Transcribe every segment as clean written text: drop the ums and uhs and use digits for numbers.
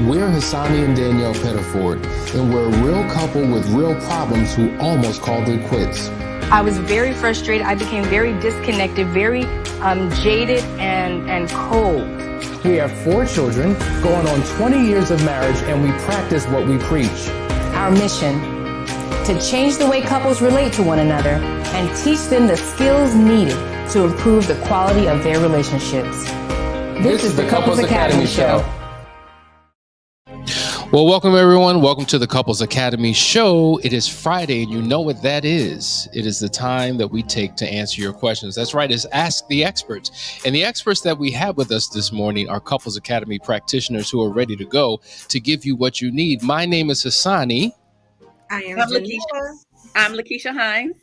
We're Hassani and Danielle Pettiford, and we're a real couple with real problems who almost called it quits. I was very frustrated. I became very disconnected, very jaded and cold. We have 4 children, going on 20 years of marriage, and we practice what we preach. Our mission, to change the way couples relate to one another and teach them the skills needed to improve the quality of their relationships. This is the Couples Academy Show. Well, welcome everyone. Welcome to the Couples Academy Show. It is Friday, and you know what that is. It is the time that we take to answer your questions. That's right, it's Ask the Experts. And the experts that we have with us this morning are Couples Academy practitioners who are ready to go to give you what you need. My name is Hassani. I'm Lakeisha. I'm Lakeisha Hines.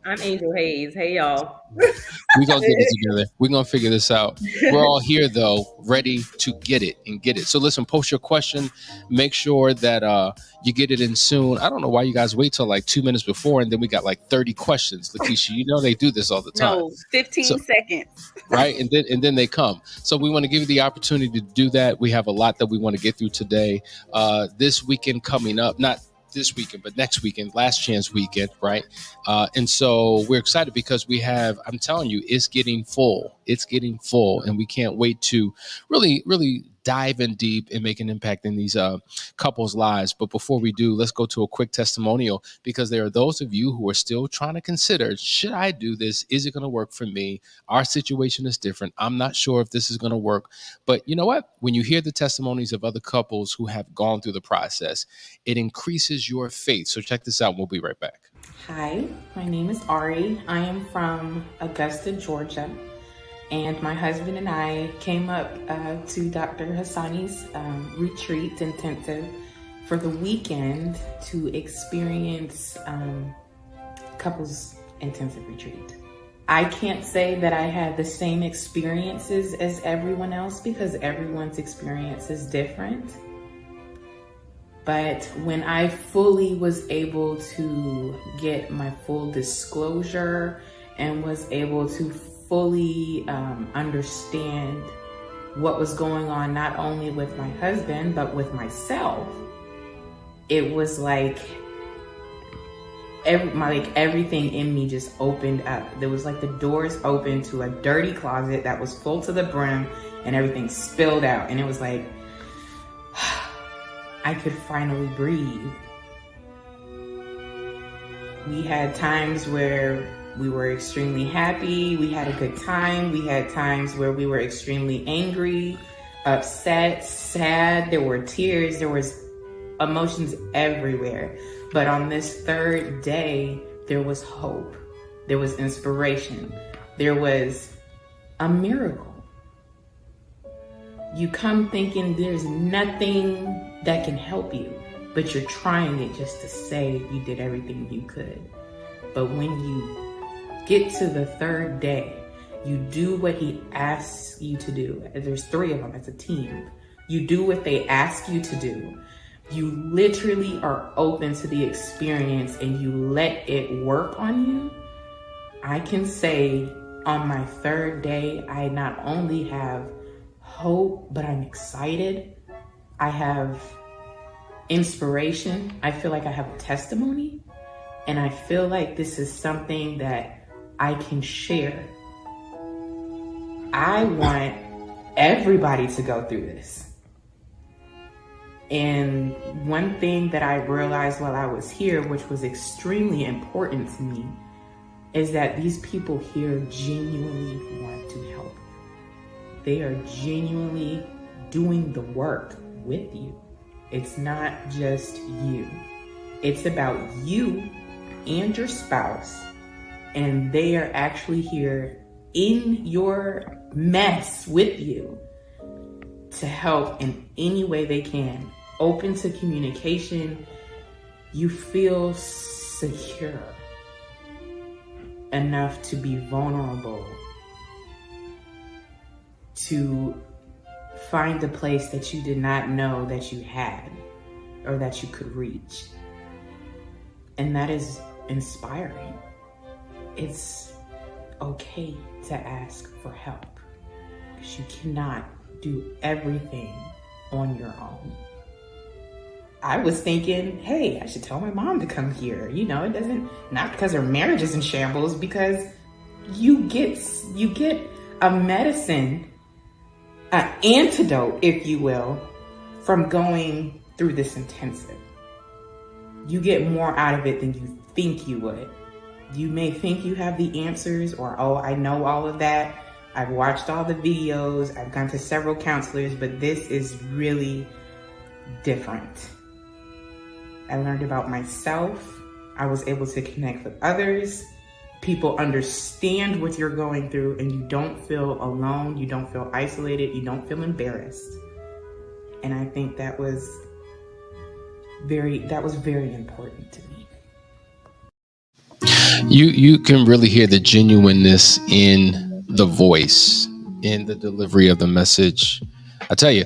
I'm Angel Hayes. Hey, y'all. We're going to get it together. We're going to figure this out. We're all here, though, ready to get it and get it. So listen, post your question. Make sure that you get it in soon. I don't know why you guys wait till like 2 minutes before, and then we got like 30 questions. Lakeisha, you know they do this all the time. No, 15 seconds. Right? And then they come. So we want to give you the opportunity to do that. We have a lot that we want to get through today. This weekend coming up, not this weekend, but next weekend, last chance weekend, right? And so we're excited because we have, I'm telling you, it's getting full. It's getting full, and we can't wait to really dive in deep and make an impact in these couples' lives. But before we do, let's go to a quick testimonial, because there are those of you who are still trying to consider, should I do this? Is it going to work for me? Our situation is different. I'm not sure if this is going to work. But you know what? When you hear the testimonies of other couples who have gone through the process, it increases your faith. So check this out. We'll be right back. Hi, my name is Ari. I am from Augusta, Georgia. And my husband and I came up to Dr. Hassani's retreat intensive for the weekend to experience couples intensive retreat. I can't say that I had the same experiences as everyone else because everyone's experience is different. But when I fully was able to get my full disclosure and was able to fully understand what was going on, not only with my husband, but with myself, it was like everything in me just opened up. There was like the doors open to a dirty closet that was full to the brim and everything spilled out. And it was like, I could finally breathe. We had times where we were extremely happy. We had a good time. We had times where we were extremely angry, upset, sad. There were tears. There was emotions everywhere. But on this third day, there was hope. There was inspiration. There was a miracle. You come thinking there's nothing that can help you, but you're trying it just to say you did everything you could. But when you get to the third day, you do what he asks you to do. There's 3 of them, it's a team. You do what they ask you to do. You literally are open to the experience and you let it work on you. I can say on my third day, I not only have hope, but I'm excited. I have inspiration. I feel like I have a testimony. And I feel like this is something that I can share. I want everybody to go through this. And one thing that I realized while I was here, which was extremely important to me, is that these people here genuinely want to help. They are genuinely doing the work with you. It's not just you. It's about you and your spouse, and they are actually here in your mess with you to help in any way they can. Open to communication. You feel secure enough to be vulnerable, to find a place that you did not know that you had or that you could reach. And that is inspiring. It's okay to ask for help because you cannot do everything on your own. I was thinking, hey, I should tell my mom to come here. You know, it doesn't, not because her marriage is in shambles, because you get a medicine, an antidote, if you will, from going through this intensive. You get more out of it than you think you would. You may think you have the answers, or, oh, I know all of that. I've watched all the videos. I've gone to several counselors, but this is really different. I learned about myself. I was able to connect with others. People understand what you're going through, and you don't feel alone. You don't feel isolated. You don't feel embarrassed. And I think that was very important to me. You can really hear the genuineness in the voice, in the delivery of the message. I tell you,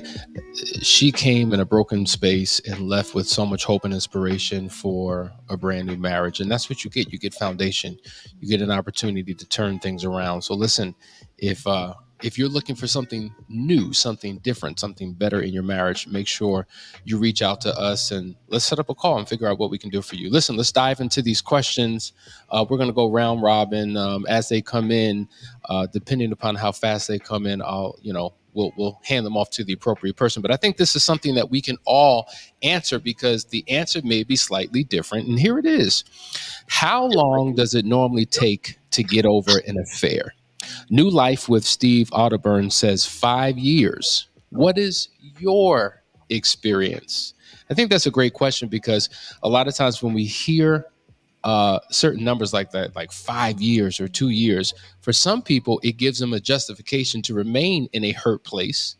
she came in a broken space and left with so much hope and inspiration for a brand new marriage. And that's what you get. You get foundation. You get an opportunity to turn things around. So listen, if you're looking for something new, something different, something better in your marriage, make sure you reach out to us and let's set up a call and figure out what we can do for you. Listen, let's dive into these questions. We're going to go round robin as they come in. Depending upon how fast they come in, we'll hand them off to the appropriate person. But I think this is something that we can all answer because the answer may be slightly different. And here it is. How long does it normally take to get over an affair? New Life with Steve Otterburn says 5 years. What is your experience? I think that's a great question because a lot of times when we hear certain numbers like that, like 5 years or 2 years, for some people, it gives them a justification to remain in a hurt place.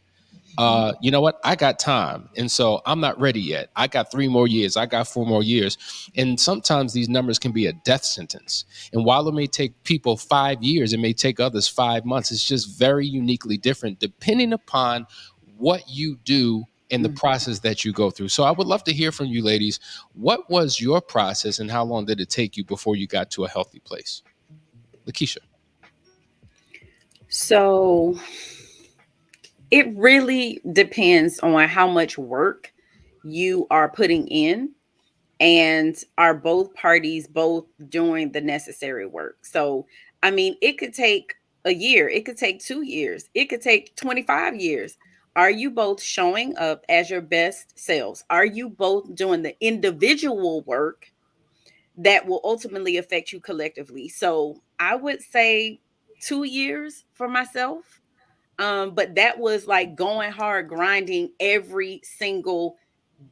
You know what? I got time. And so I'm not ready yet. I got 3 more years. I got 4 more years. And sometimes these numbers can be a death sentence. And while it may take people 5 years, it may take others 5 months. It's just very uniquely different depending upon what you do in the process that you go through. So I would love to hear from you ladies. What was your process and how long did it take you before you got to a healthy place? Lakeisha. So it really depends on how much work you are putting in and are both parties both doing the necessary work. So, I mean, it could take a year, it could take 2 years, it could take 25 years. Are you both showing up as your best selves? Are you both doing the individual work that will ultimately affect you collectively? So I would say 2 years for myself. But that was like going hard, grinding every single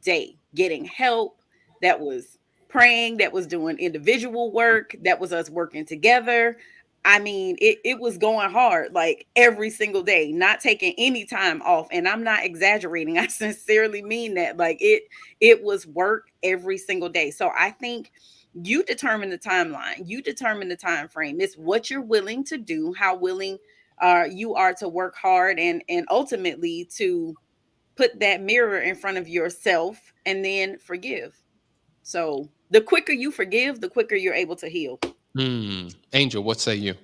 day, getting help. That was praying, that was doing individual work, that was us working together. I mean, it was going hard like every single day, not taking any time off. And I'm not exaggerating. I sincerely mean that. Like it was work every single day. So I think you determine the timeline, you determine the time frame. It's what you're willing to do, how willing you are to work hard and ultimately to put that mirror in front of yourself and then forgive. So the quicker you forgive, the quicker you're able to heal. Angel, what say you?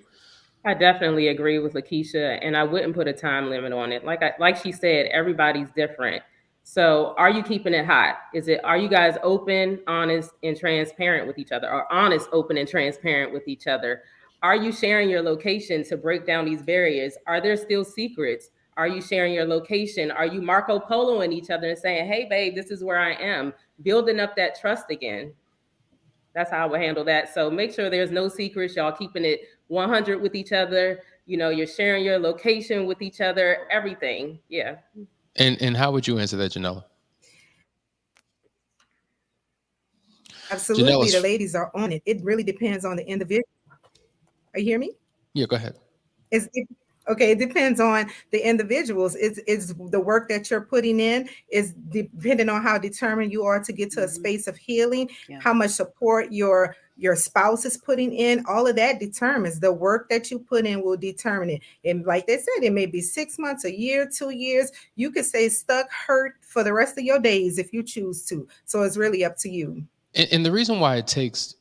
I definitely agree with Lakeisha, and I wouldn't put a time limit on it. Like she said, everybody's different. So, are you keeping it hot? Are you guys open, honest, and transparent with each other? Or honest, open, and transparent with each other? Are you sharing your location to break down these barriers? Are there still secrets? Are you sharing your location? Are you Marco Poloing each other and saying, "Hey, babe, this is where I am," building up that trust again? That's how I would handle that. So make sure there's no secrets. Y'all keeping it 100 with each other. You know, you're sharing your location with each other, everything. Yeah. And how would you answer that, Janella? Absolutely. The ladies are on it. It really depends on the individual. You hear me? Yeah, go ahead. Okay, it depends on the individuals. It's the work that you're putting in is depending on how determined you are to get to a space of healing, how much support your spouse is putting in. All of that determines the work that you put in will determine it. And like they said, it may be 6 months, a year, 2 years. You could stay stuck, hurt for the rest of your days if you choose to. So it's really up to you. And the reason why it takes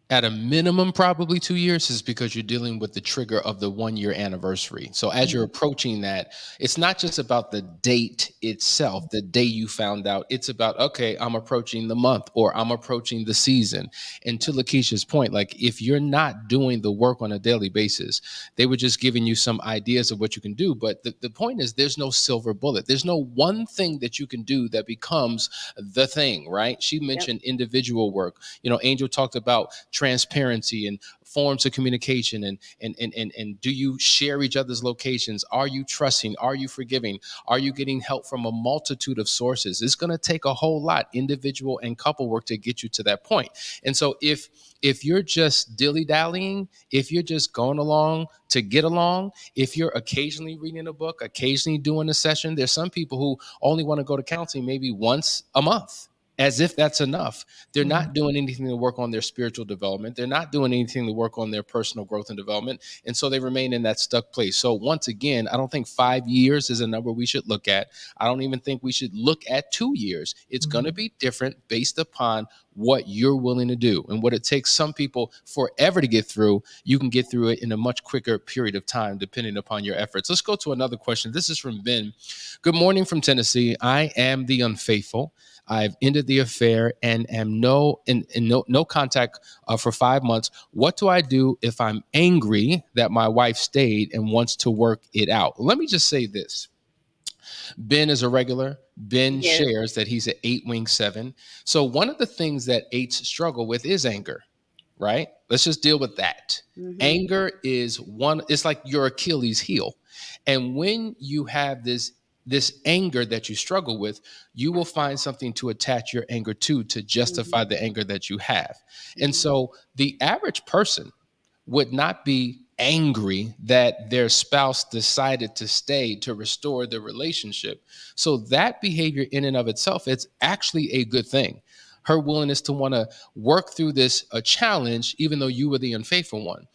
at a minimum probably 2 years is because you're dealing with the trigger of the 1 year anniversary. So as you're approaching that, it's not just about the date itself, the day you found out. It's about, okay, I'm approaching the month or I'm approaching the season. And to Lakeisha's point, like if you're not doing the work on a daily basis, they were just giving you some ideas of what you can do. But the point is, there's no silver bullet. There's no one thing that you can do that becomes the thing, right? She mentioned individual work. You know, Angel talked about transparency and forms of communication, and do you share each other's locations? Are you trusting? Are you forgiving? Are you getting help from a multitude of sources? It's going to take a whole lot, individual and couple work, to get you to that point. And so if you're just dilly-dallying, if you're just going along to get along, if you're occasionally reading a book, occasionally doing a session, there's some people who only want to go to counseling maybe once a month, as if that's enough. They're not doing anything to work on their spiritual development. They're not doing anything to work on their personal growth and development. And so they remain in that stuck place. So once again, I don't think 5 years is a number we should look at. I don't even think we should look at 2 years. It's going to be different based upon what you're willing to do. And what it takes some people forever to get through, you can get through it in a much quicker period of time, depending upon your efforts. Let's go to another question. This is from Ben. Good morning from Tennessee. I am the unfaithful. I've ended the affair and am no contact for 5 months. What do I do if I'm angry that my wife stayed and wants to work it out? Let me just say this. Ben is a regular. Ben shares that he's an 8-wing-7. So one of the things that 8s struggle with is anger, right? Let's just deal with that. Anger is it's like your Achilles heel. And when you have this anger that you struggle with, you will find something to attach your anger to justify the anger that you have. And so the average person would not be angry that their spouse decided to stay to restore the relationship. So that behavior in and of itself, it's actually a good thing. Her willingness to want to work through this a challenge, even though you were the unfaithful one.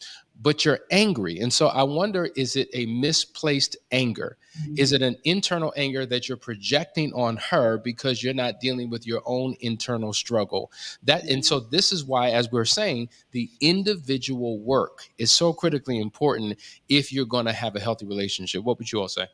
But you're angry. And so I wonder, is it a misplaced anger? Is it an internal anger that you're projecting on her because you're not dealing with your own internal struggle? And so this is why, as we're saying, the individual work is so critically important if you're going to have a healthy relationship. What would you all say?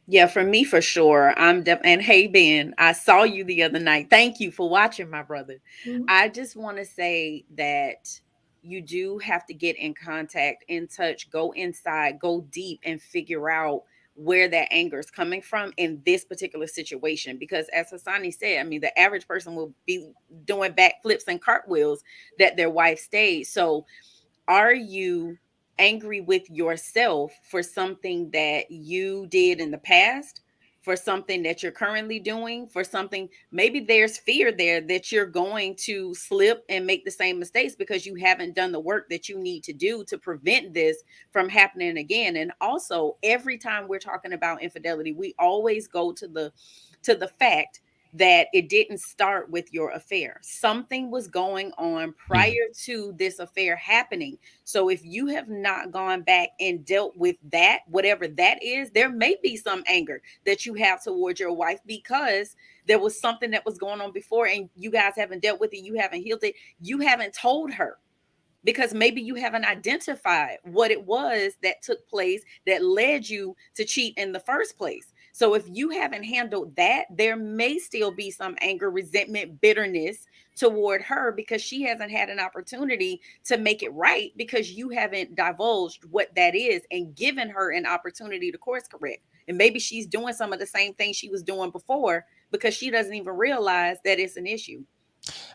Yeah, for me, for sure. And hey, Ben, I saw you the other night. Thank you for watching, my brother. I just want to say that you do have to get in contact, in touch, go inside, go deep, and figure out where that anger is coming from in this particular situation. Because as Hassani said, I mean, the average person will be doing backflips and cartwheels that their wife stayed. So are you angry with yourself for something that you did in the past, for something that you're currently doing, for something, maybe there's fear there that you're going to slip and make the same mistakes because you haven't done the work that you need to do to prevent this from happening again. And also, every time we're talking about infidelity, we always go to the fact that it didn't start with your affair. Something was going on prior to this affair happening. So if you have not gone back and dealt with that, whatever that is, there may be some anger that you have towards your wife because there was something that was going on before and you guys haven't dealt with it. You haven't healed it. You haven't told her because maybe you haven't identified what it was that took place that led you to cheat in the first place. So if you haven't handled that, there may still be some anger, resentment, bitterness toward her because she hasn't had an opportunity to make it right because you haven't divulged what that is and given her an opportunity to course correct. And maybe she's doing some of the same things she was doing before because she doesn't even realize that it's an issue.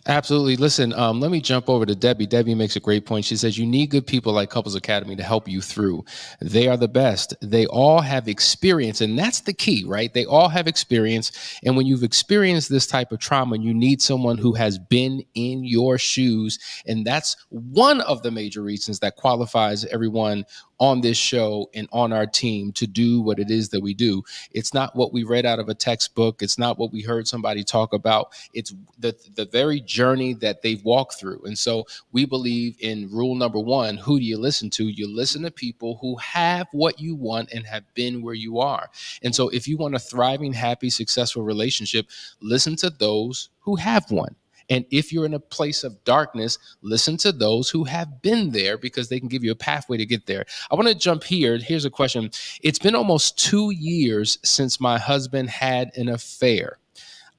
Absolutely. Listen, let me jump over to Debbie. Debbie makes a great point. She says, you need good people like Couples Academy to help you through. They are the best. They all have experience. And that's the key, right? They all have experience. And when you've experienced this type of trauma, you need someone who has been in your shoes. And that's one of the major reasons that qualifies everyone on this show and on our team to do what it is that we do. It's not what we read out of a textbook. It's not what we heard somebody talk about. It's the very journey that they've walked through. And so we believe in rule number one, who do you listen to? You listen to people who have what you want and have been where you are. And so if you want a thriving, happy, successful relationship, listen to those who have one. And if you're in a place of darkness, listen to those who have been there, because they can give you a pathway to get there. I want to jump here. Here's a question. It's been almost 2 years since my husband had an affair.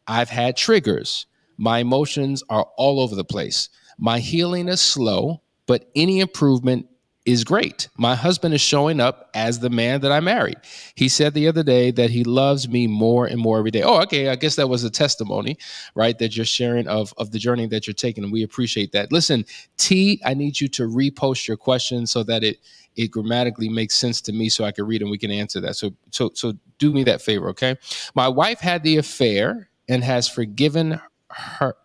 I've had triggers. My emotions are all over the place. My healing is slow, but any improvement is great. My husband is showing up as the man that I married. He said the other day that he loves me more and more every day. Oh, okay. I guess that was a testimony, right? That you're sharing of the journey that you're taking. And we appreciate that. Listen, T, I need you to repost your question so that it grammatically makes sense to me, so I can read and we can answer that. So do me that favor, okay? My wife had the affair and has forgiven her.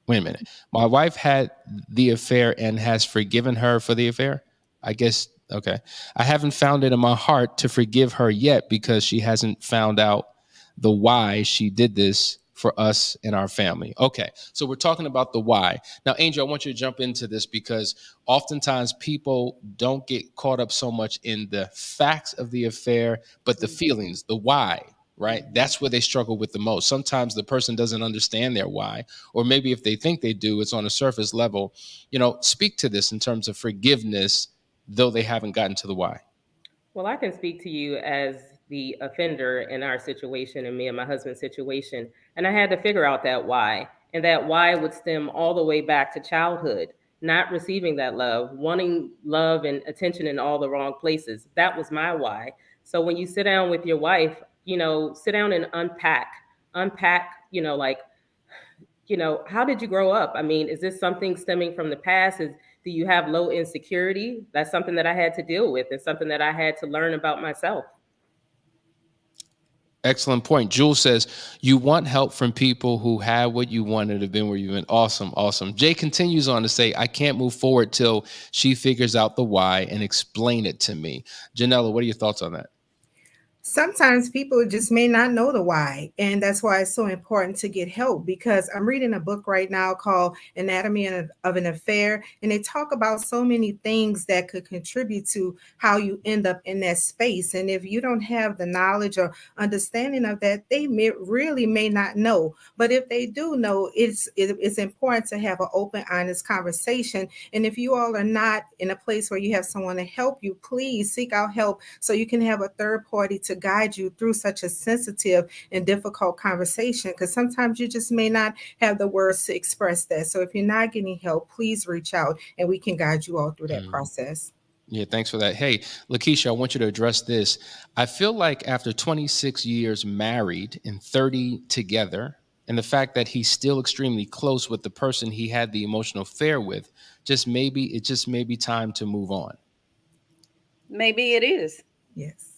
Wait a minute. My wife had the affair and has forgiven her for the affair? I guess, okay. I haven't found it in my heart to forgive her yet because she hasn't found out the why she did this for us and our family. Okay, so we're talking about the why. Now, Angel, I want you to jump into this because oftentimes people don't get caught up so much in the facts of the affair, but the feelings, the why. Right? That's where they struggle with the most. Sometimes the person doesn't understand their why, or maybe if they think they do, it's on a surface level. Speak to this in terms of forgiveness, though they haven't gotten to the why. Well, I can speak to you as the offender in our situation and me and my husband's situation. And I had to figure out that why. And that why would stem all the way back to childhood, not receiving that love, wanting love and attention in all the wrong places. That was my why. So when you sit down with your wife, sit down and unpack, how did you grow up? I mean, is this something stemming from the past? Do you have low insecurity? That's something that I had to deal with and something that I had to learn about myself. Excellent point. Jules says, you want help from people who have what you wanted, have been where you've been. Awesome. Awesome. Jay continues on to say, I can't move forward till she figures out the why and explain it to me. Janella, what are your thoughts on that? Sometimes people just may not know the why, and that's why it's so important to get help. Because I'm reading a book right now called Anatomy of an Affair, and they talk about so many things that could contribute to how you end up in that space. And if you don't have the knowledge or understanding of that, they may not know. But if they do know, it's important to have an open, honest conversation. And if you all are not in a place where you have someone to help you, please seek out help so you can have a third party to guide you through such a sensitive and difficult conversation, because sometimes you just may not have the words to express that. So if you're not getting help, please reach out and we can guide you all through that process. Yeah, thanks for that. Hey, Lakeisha, I want you to address this. I feel like after 26 years married and 30 together, and the fact that he's still extremely close with the person he had the emotional affair with, it may be time to move on. Maybe it is. Yes.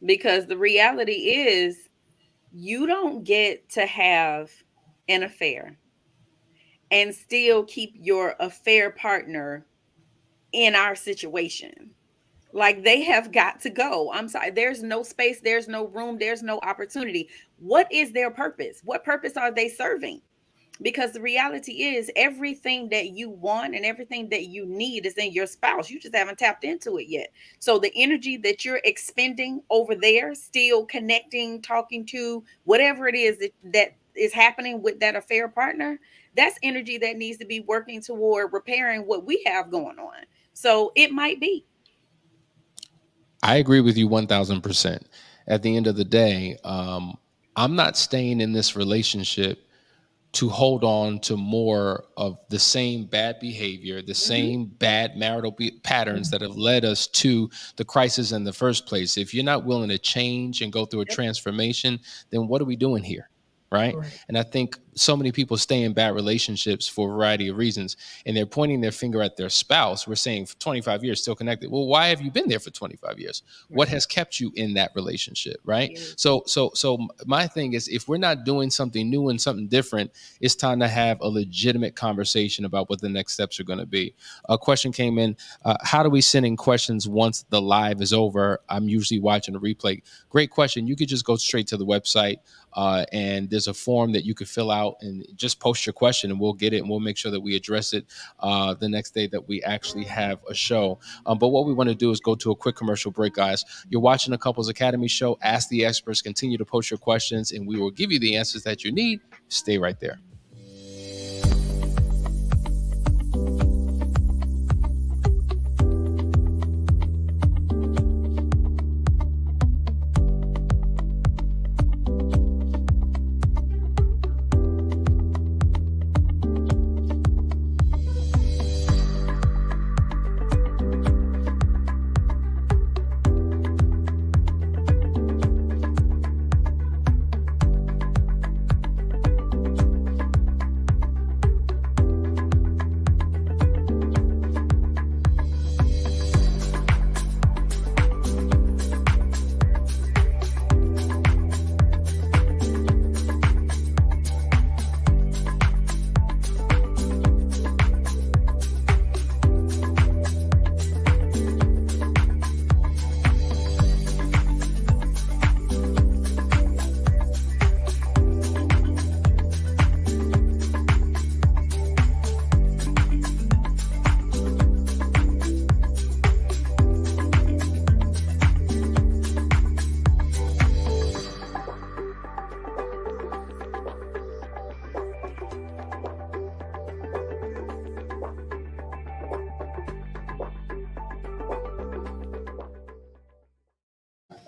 Because the reality is, you don't get to have an affair and still keep your affair partner in our situation. Like, they have got to go. I'm sorry. There's no space. There's no room. There's no opportunity. What is their purpose? What purpose are they serving? Because the reality is, everything that you want and everything that you need is in your spouse. You just haven't tapped into it yet. So the energy that you're expending over there, still connecting, talking to, whatever it is that is happening with that affair partner, that's energy that needs to be working toward repairing what we have going on. So it might be. I agree with you 1000%. At the end of the day, I'm not staying in this relationship to hold on to more of the same bad behavior, the same bad marital patterns that have led us to the crisis in the first place. If you're not willing to change and go through a transformation, then what are we doing here? Right. And I think so many people stay in bad relationships for a variety of reasons, and they're pointing their finger at their spouse. We're saying for 25 years still connected. Well, why have you been there for 25 years? What has kept you in that relationship? Right. So my thing is, if we're not doing something new and something different, it's time to have a legitimate conversation about what the next steps are going to be. A question came in. How do we send in questions once the live is over? I'm usually watching a replay. Great question. You could just go straight to the website. And there's a form that you could fill out and just post your question, and we'll get it and we'll make sure that we address it the next day that we actually have a show. But what we want to do is go to a quick commercial break, guys. You're watching a Couples Academy show. Ask the Experts. Continue to post your questions and we will give you the answers that you need. Stay right there.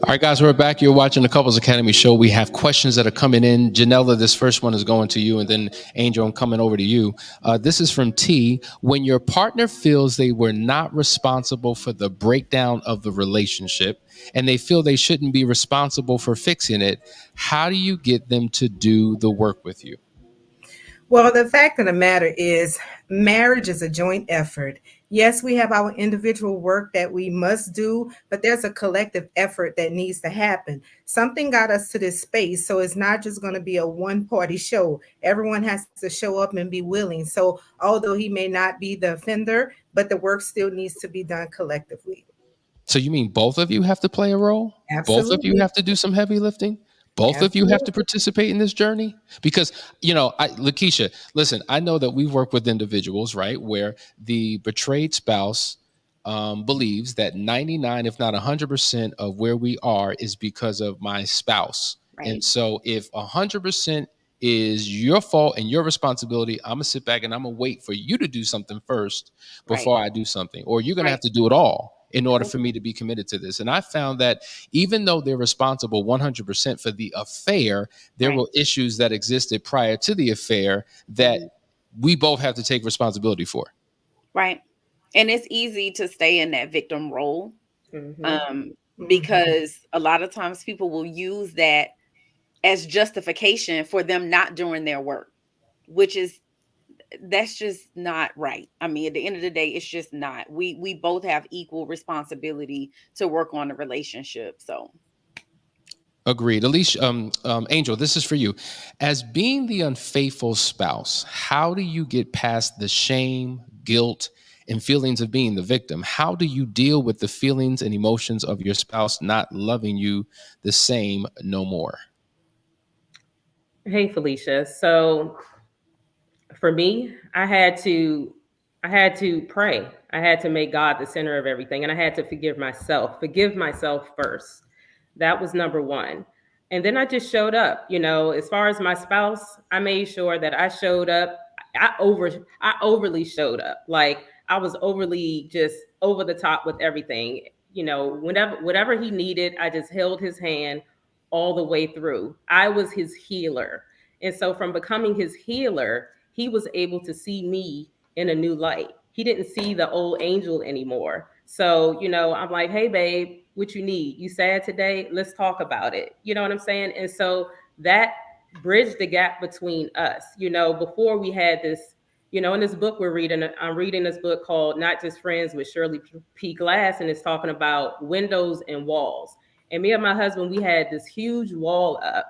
All right, guys, we're back. You're watching the Couples Academy show. We have questions that are coming in. Janella, this first one is going to you, and then Angel, I'm coming over to you. This is from T. When your partner feels they were not responsible for the breakdown of the relationship and they feel they shouldn't be responsible for fixing it, how do you get them to do the work with you? Well, the fact of the matter is, marriage is a joint effort. Yes, we have our individual work that we must do, but there's a collective effort that needs to happen. Something got us to this space, so it's not just going to be a one-party show. Everyone has to show up and be willing. So, although he may not be the offender, but the work still needs to be done collectively. So you mean both of you have to play a role? Both of you Absolutely. have to do some heavy lifting? Both of you have to participate in this journey? Because, Lakeisha, listen, I know that we've worked with individuals, right, where the betrayed spouse believes that 99, if not 100% of where we are is because of my spouse. Right. And so if 100% is your fault and your responsibility, I'm going to sit back and I'm going to wait for you to do something first before I do something. Or you're going to have to do it all in order for me to be committed to this. And I found that even though they're responsible 100% for the affair, there were issues that existed prior to the affair that we both have to take responsibility for. Right. And it's easy to stay in that victim role because a lot of times people will use that as justification for them not doing their work, that's just not right. I mean, at the end of the day, it's just not. We both have equal responsibility to work on the relationship. So agreed. Alicia, Angel, this is for you. As being the unfaithful spouse, how do you get past the shame, guilt, and feelings of being the victim? How do you deal with the feelings and emotions of your spouse not loving you the same no more? Hey, Felicia. So for me, I had to pray. I had to make God the center of everything. And I had to forgive myself first. That was number one. And then I just showed up. As far as my spouse, I made sure that I showed up. I overly showed up. Like I was overly just over the top with everything. Whatever he needed, I just held his hand all the way through. I was his healer. And so from becoming his healer, he was able to see me in a new light. He didn't see the old Angel anymore. So, I'm like, hey, babe, what you need? You sad today? Let's talk about it. You know what I'm saying? And so that bridged the gap between us. Before we had this, in this book I'm reading this book called Not Just Friends with Shirley P. Glass, and it's talking about windows and walls. And me and my husband, we had this huge wall up.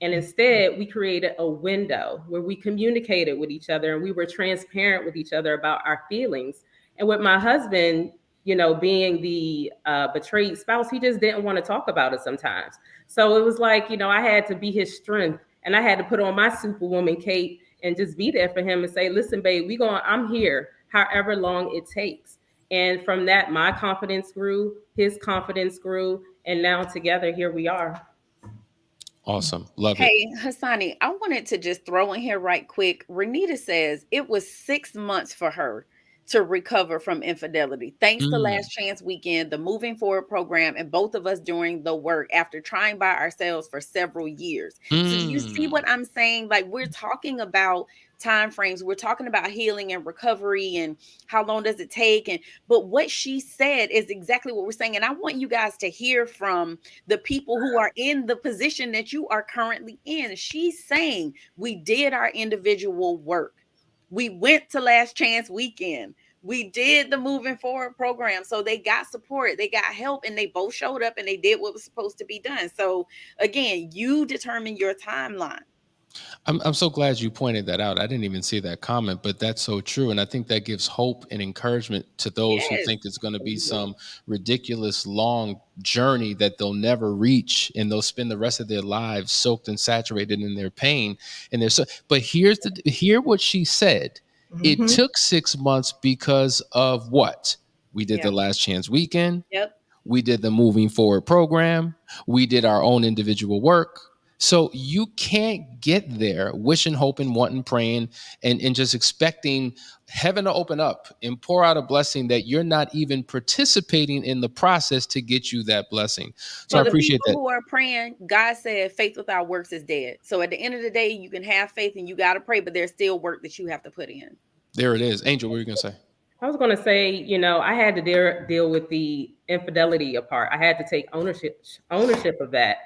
And instead, we created a window where we communicated with each other and we were transparent with each other about our feelings. And with my husband, being the betrayed spouse, he just didn't want to talk about it sometimes. So it was like, I had to be his strength and I had to put on my superwoman cape and just be there for him and say, listen, babe, I'm here however long it takes. And from that, my confidence grew, his confidence grew. And now together, here we are. Awesome. Love it. Hey, Hassani, I wanted to just throw in here right quick. Renita says it was 6 months for her to recover from infidelity. Thanks to Last Chance Weekend, the Moving Forward program, and both of us doing the work after trying by ourselves for several years. So you see what I'm saying? Like we're talking about time frames. We're talking about healing and recovery and how long does it take? But what she said is exactly what we're saying. And I want you guys to hear from the people who are in the position that you are currently in. She's saying we did our individual work. We went to Last Chance Weekend. We did the Moving Forward program. So they got support, they got help, and they both showed up and they did what was supposed to be done. So again, you determine your timeline. I'm so glad you pointed that out. I didn't even see that comment, but that's so true. And I think that gives hope and encouragement to those who think it's going to be some ridiculous long journey that they'll never reach, and they'll spend the rest of their lives soaked and saturated in their pain. And but hear what she said. It took 6 months because of what? We did the Last Chance Weekend. Yep. We did the Moving Forward program. We did our own individual work. So you can't get there wishing, hoping, wanting, praying, and just expecting heaven to open up and pour out a blessing that you're not even participating in the process to get you that blessing. So I For the appreciate people that. who are praying, God said faith without works is dead. So at the end of the day, you can have faith and you got to pray, but there's still work that you have to put in. There it is. Angel, what were you going to say? I was going to say, I had to deal with the infidelity part. I had to take ownership of that.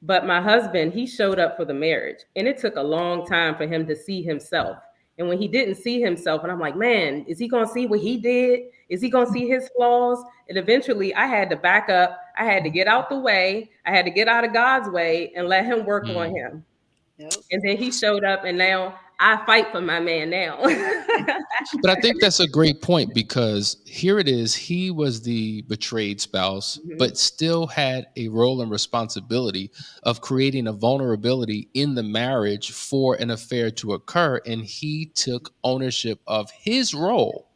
But my husband, he showed up for the marriage, and it took a long time for him to see himself. And when he didn't see himself, and I'm like, man, is he going to see what he did? Is he going to see his flaws? And eventually I had to back up. I had to get out the way. I had to get out of God's way and let him work on him. Yep. And then he showed up, and now I fight for my man now. But I think that's a great point, because here it is. He was the betrayed spouse, but still had a role and responsibility of creating a vulnerability in the marriage for an affair to occur. And he took ownership of his role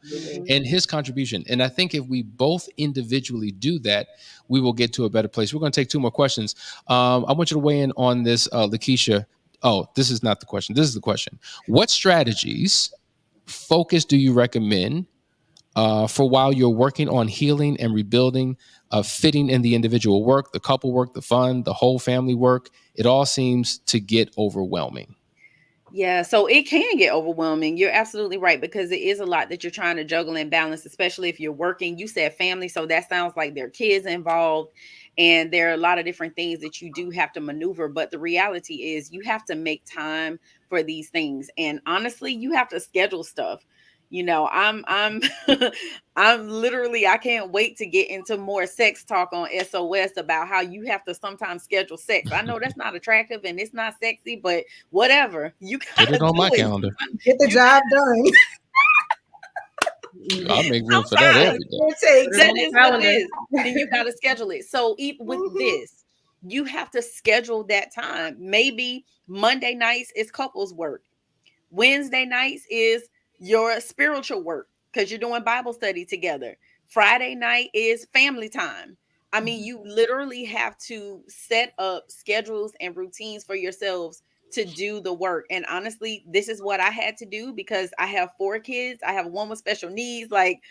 and his contribution. And I think if we both individually do that, we will get to a better place. We're going to take two more questions. I want you to weigh in on this, Lakeisha. Oh, this is not the question. This is the question. What strategies, focus do you recommend for while you're working on healing and rebuilding, fitting in the individual work, the couple work, the fun, the whole family work? It all seems to get overwhelming. Yeah, so it can get overwhelming. You're absolutely right, because it is a lot that you're trying to juggle and balance, especially if you're working. You said family, so that sounds like there are kids involved, and there are a lot of different things that you do have to maneuver. But the reality is you have to make time for these things. And honestly, you have to schedule stuff. I'm I'm literally, I can't wait to get into more sex talk on SOS about how you have to sometimes schedule sex. I know that's not attractive and it's not sexy, but whatever. You gotta Get it on my do it. calendar. Get the job done. I'll make room for that every day. That is what it is. Then you got to schedule it. So even with this, you have to schedule that time. Maybe Monday nights is couples work. Wednesday nights is your spiritual work because you're doing Bible study together. Friday night is family time. I mean, you literally have to set up schedules and routines for yourselves to do the work. And honestly, this is what I had to do because I have 4 kids. I have one with special needs. Like,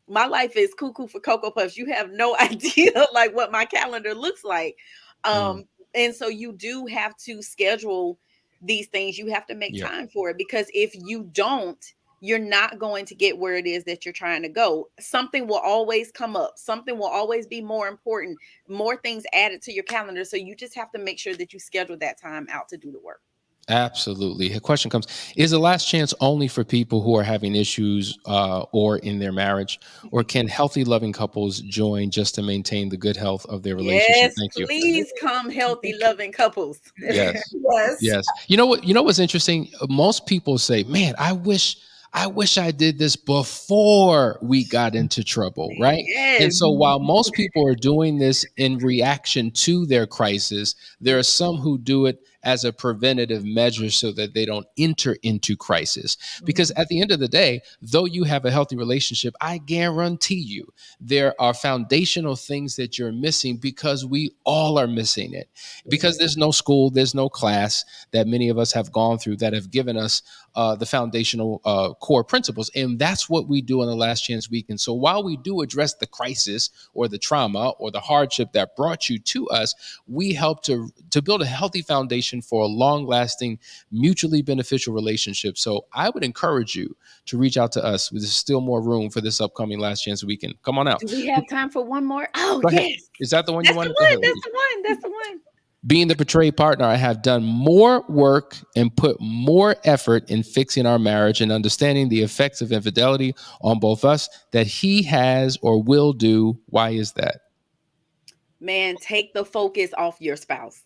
my life is cuckoo for Cocoa Puffs. You have no idea like what my calendar looks like. And so you do have to schedule these things. You have to make time for it, because if you don't, you're not going to get where it is that you're trying to go. Something will always come up. Something will always be more important, more things added to your calendar. So you just have to make sure that you schedule that time out to do the work. Absolutely. A question comes, is the last chance only for people who are having issues or in their marriage, or can healthy, loving couples join just to maintain the good health of their relationship? Yes, Thank you. please come healthy, loving couples. Yes. Yes. Yes. You know what's interesting? Most people say, man, I wish I did this before we got into trouble, right? Yes. And so while most people are doing this in reaction to their crisis, there are some who do it as a preventative measure so that they don't enter into crisis. Because at the end of the day, though you have a healthy relationship, I guarantee you there are foundational things that you're missing, because we all are missing it. Because there's no school, there's no class that many of us have gone through that have given us the foundational core principles. And that's what we do on the Last Chance Weekend. So while we do address the crisis or the trauma or the hardship that brought you to us, we help to build a healthy foundation for a long-lasting, mutually beneficial relationship. So I would encourage you to reach out to us. There's still more room for this upcoming Last Chance Weekend. Come on out. Do we have time for one more? Oh, Go yes. ahead. Is that the one That's you wanted? the one. That's the one. That's the one. Being the betrayed partner, I have done more work and put more effort in fixing our marriage and understanding the effects of infidelity on both us that he has or will do. Why is that? Man, take the focus off your spouse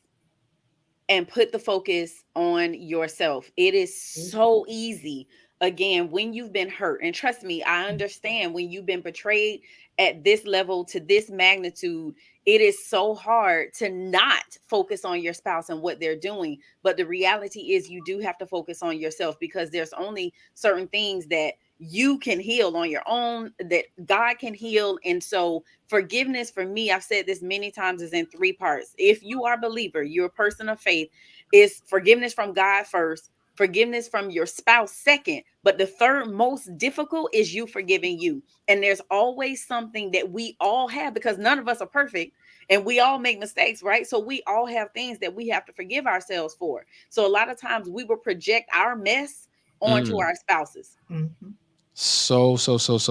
and put the focus on yourself. It is so easy. Again, when you've been hurt, and trust me, I understand when you've been betrayed at this level to this magnitude, it is so hard to not focus on your spouse and what they're doing. But the reality is you do have to focus on yourself, because there's only certain things that you can heal on your own, that God can heal. And so forgiveness for me, I've said this many times, is in 3 parts. If you are a believer, you're a person of faith, It's forgiveness from God first, forgiveness from your spouse second, but the third most difficult is you forgiving you. And there's always something that we all have, because none of us are perfect and we all make mistakes, right? So we all have things that we have to forgive ourselves for. So a lot of times we will project our mess onto our spouses. Mm-hmm. So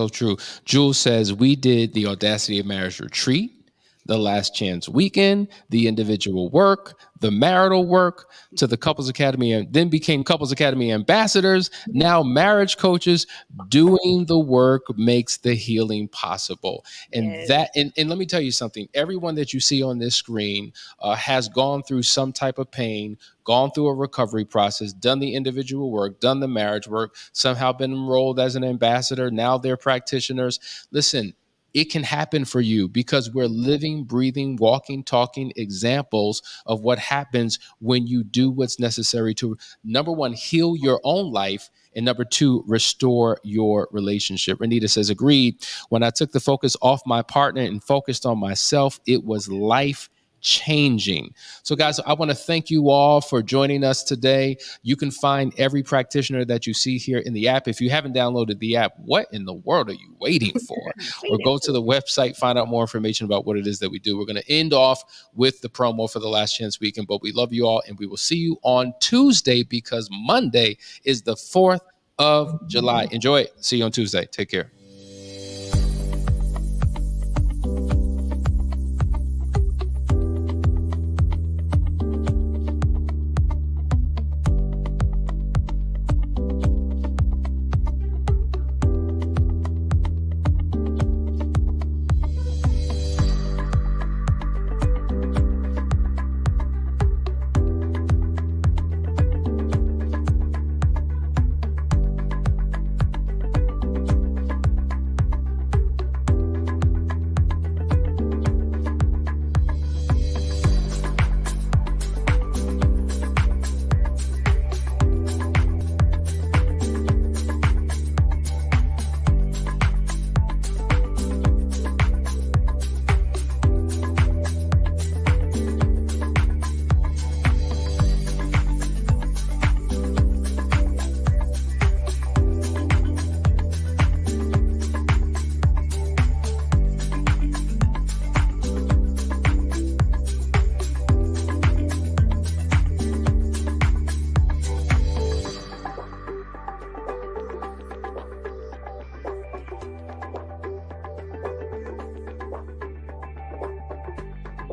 true. Jules says, we did the Audacity of Marriage retreat, the Last Chance weekend, the individual work, the marital work, to the Couples Academy, and then became Couples Academy ambassadors, now marriage coaches. Doing the work makes the healing possible. And Yes. and let me tell you something, everyone that you see on this screen has gone through some type of pain, gone through a recovery process, done the individual work, done the marriage work, somehow been enrolled as an ambassador. Now they're practitioners. Listen, it can happen for you, because we're living, breathing, walking, talking examples of what happens when you do what's necessary to, number one, heal your own life, and number two, restore your relationship. Renita says, agreed. When I took the focus off my partner and focused on myself, it was life changing. So guys, I want to thank you all for joining us today. You can find every practitioner that you see here in the app. If you haven't downloaded the app, what in the world are you waiting for? Or go to the website, find out more information about what it is that we do. We're going to end off with the promo for the Last Chance weekend, but we love you all, and we will see you on Tuesday, because Monday is the 4th of July. Enjoy it. See you on Tuesday. Take care.